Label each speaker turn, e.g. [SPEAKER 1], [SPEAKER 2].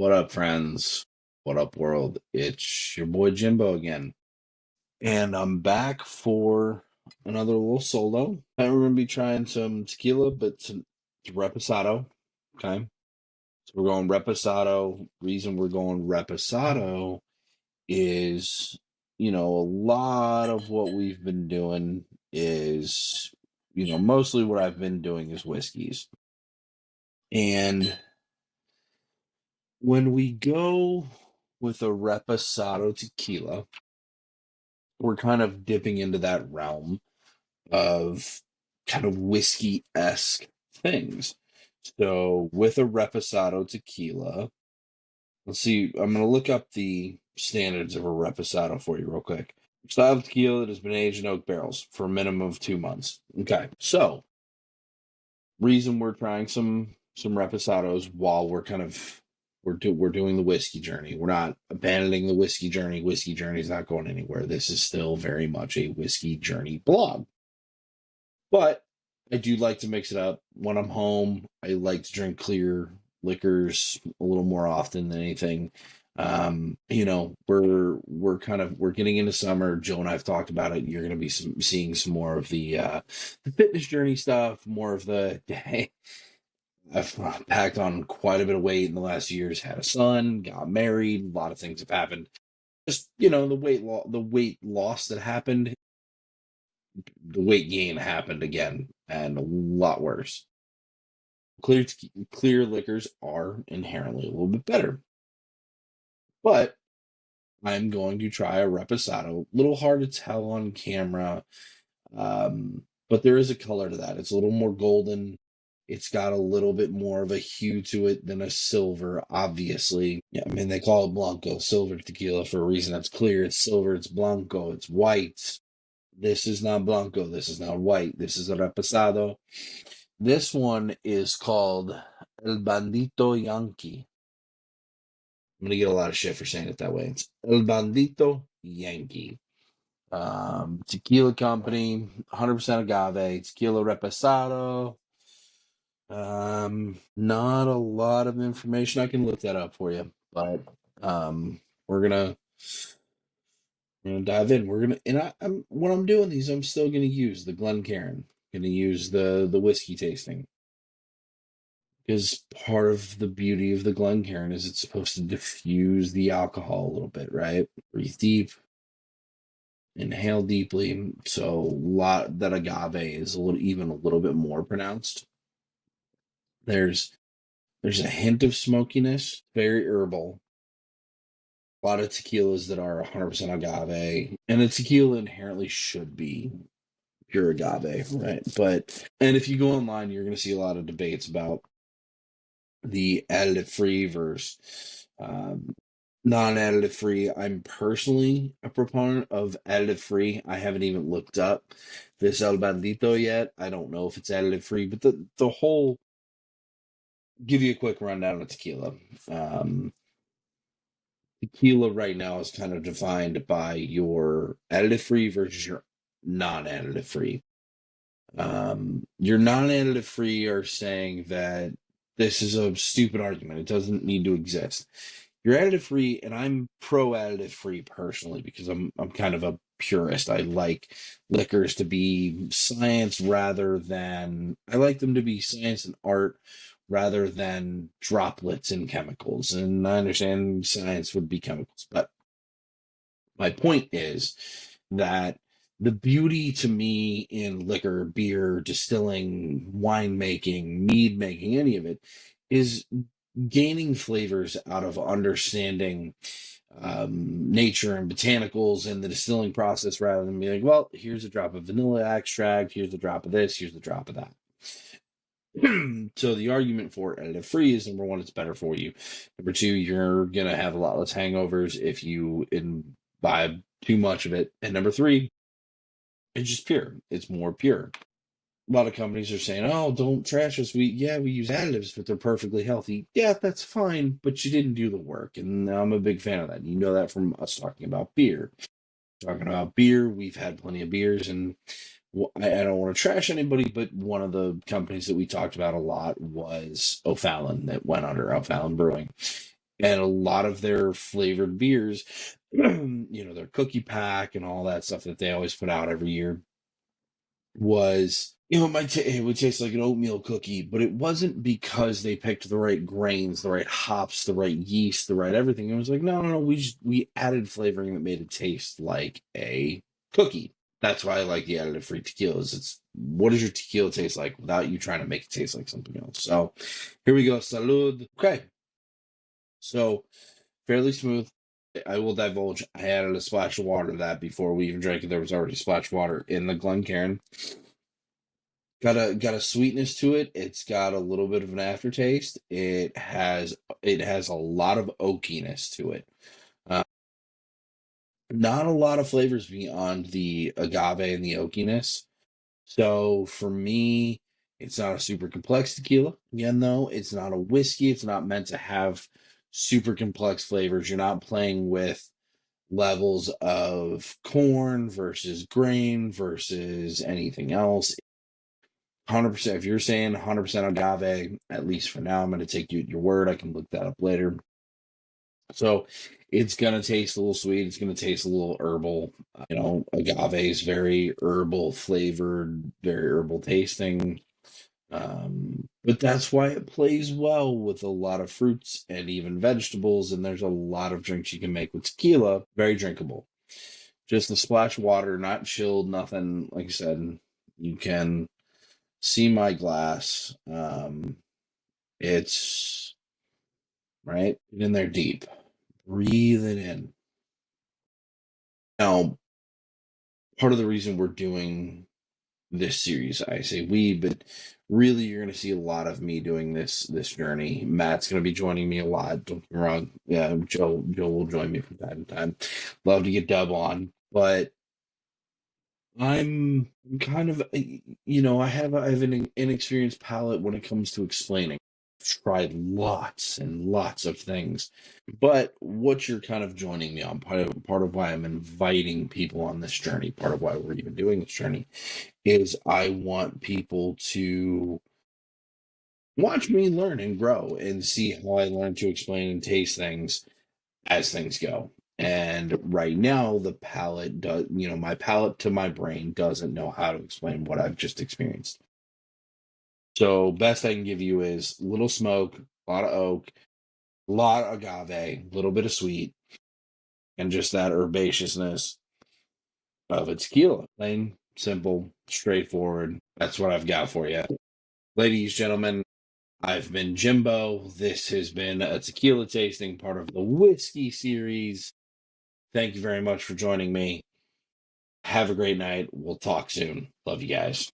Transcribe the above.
[SPEAKER 1] What up, friends? What up, world? It's your boy Jimbo again. And I'm back for another little solo. And we're going to be trying some tequila, but some reposado. Okay. So we're going reposado. Reason we're going reposado is, a lot of what we've been doing is, mostly what I've been doing is whiskeys. And when we go with a reposado tequila, we're kind of dipping into that realm of kind of whiskey-esque things. So with a reposado tequila, let's see, I'm going to look up the standards of a reposado for you real quick. Style of tequila that has been aged in oak barrels for a minimum of 2 months. Okay, so reason we're trying some reposados while we're kind of we're doing the whiskey journey. We're not abandoning the whiskey journey. Whiskey journey is not going anywhere. This is still very much a whiskey journey blog. But I do like to mix it up when I'm home. I like to drink clear liquors a little more often than anything. We're getting into summer. Joe and I've talked about it. You're going to be seeing some more of the fitness journey stuff, more of the day. I've packed on quite a bit of weight in the last years. Had a son, got married. A lot of things have happened. Just the weight loss that happened, the weight gain happened again, and a lot worse. Clear liquors are inherently a little bit better, but I'm going to try a reposado. A little hard to tell on camera, but there is a color to that. It's a little more golden. It's got a little bit more of a hue to it than a silver, obviously. Yeah, I mean, they call it Blanco, silver tequila, for a reason. That's clear. It's silver, it's Blanco, it's white. This is not Blanco. This is not white. This is a reposado. This one is called El Bandito Yankee. I'm going to get a lot of shit for saying it that way. It's El Bandito Yankee. Tequila company, 100% agave, tequila reposado. Not a lot of information. I can look that up for you, but we're gonna dive in. I'm when I'm doing these, I'm still gonna use the Glencairn. Gonna use the whiskey tasting, because part of the beauty of the Glencairn is it's supposed to diffuse the alcohol a little bit, right? Breathe deep, inhale deeply. So that agave is even a little bit more pronounced. There's a hint of smokiness, very herbal. A lot of tequilas that are 100% agave, and a tequila inherently should be pure agave, right? And if you go online, you're going to see a lot of debates about the additive free versus non-additive free. I'm personally a proponent of additive free. I haven't even looked up this El Bandito yet. I don't know if it's additive free, but the whole, give you a quick rundown of tequila. Tequila right now is kind of defined by your additive free versus your non-additive free. Your non-additive free are saying that this is a stupid argument. It doesn't need to exist. You're additive free, and I'm pro additive free personally because I'm kind of a purist. I like liquors to be science rather than, I like them to be science and art rather than droplets and chemicals. And I understand science would be chemicals, but my point is that the beauty to me in liquor, beer, distilling, winemaking, mead making, any of it, is gaining flavors out of understanding nature and botanicals and the distilling process, rather than being like, well, here's a drop of vanilla extract, here's a drop of this, here's a drop of that. So the argument for additive free is, number one, it's better for you. Number two, you're gonna have a lot less hangovers if you imbibe too much of it. And number three, it's just pure. It's more pure. A lot of companies are saying, "Oh, don't trash us. We use additives, but they're perfectly healthy." Yeah, that's fine, but you didn't do the work, and I'm a big fan of that. You know that from us talking about beer. Talking about beer, we've had plenty of beers, and I don't want to trash anybody, but one of the companies that we talked about a lot was O'Fallon, that went under O'Fallon Brewing. And a lot of their flavored beers, their cookie pack and all that stuff that they always put out every year was, it would taste like an oatmeal cookie, but it wasn't because they picked the right grains, the right hops, the right yeast, the right everything. It was like, no, we added flavoring that made it taste like a cookie. That's why I like the additive free tequilas. It's what does your tequila taste like without you trying to make it taste like something else? So here we go. Salud. Okay. So fairly smooth. I will divulge. I added a splash of water to that before we even drank it. There was already splash of water in the Glencairn. Got a sweetness to it. It's got a little bit of an aftertaste. It has a lot of oakiness to it. Not a lot of flavors beyond the agave and the oakiness. So for me, it's not a super complex tequila. Again, though, it's not a whiskey. It's not meant to have super complex flavors. You're not playing with levels of corn versus grain versus anything else. 100%. If you're saying 100% agave, at least for now, I'm going to take you at your word. I can look that up later. So it's going to taste a little sweet. It's going to taste a little herbal. Agave is very herbal flavored, very herbal tasting. But that's why it plays well with a lot of fruits and even vegetables. And there's a lot of drinks you can make with tequila. Very drinkable. Just a splash of water, not chilled, nothing. Like I said, you can see my glass. It's right. Get in there deep. Breathe it in. Now, part of the reason we're doing this series, I say we, but really you're going to see a lot of me doing this journey. Matt's going to be joining me a lot. Don't get me wrong. Yeah, Joe will join me from time to time. Love to get Dub on, but I'm kind of, I have an inexperienced palate when it comes to explaining. I've tried lots and lots of things, but what you're kind of joining me on, part of why I'm inviting people on this journey, part of why we're even doing this journey, is I want people to watch me learn and grow and see how I learn to explain and taste things as things go. And right now, the palate does, my palate to my brain doesn't know how to explain what I've just experienced. So, best I can give you is little smoke, a lot of oak, a lot of agave, a little bit of sweet, and just that herbaceousness of a tequila. Plain, simple, straightforward. That's what I've got for you. Ladies, gentlemen, I've been Jimbo. This has been a tequila tasting, part of the whiskey series. Thank you very much for joining me. Have a great night. We'll talk soon. Love you guys.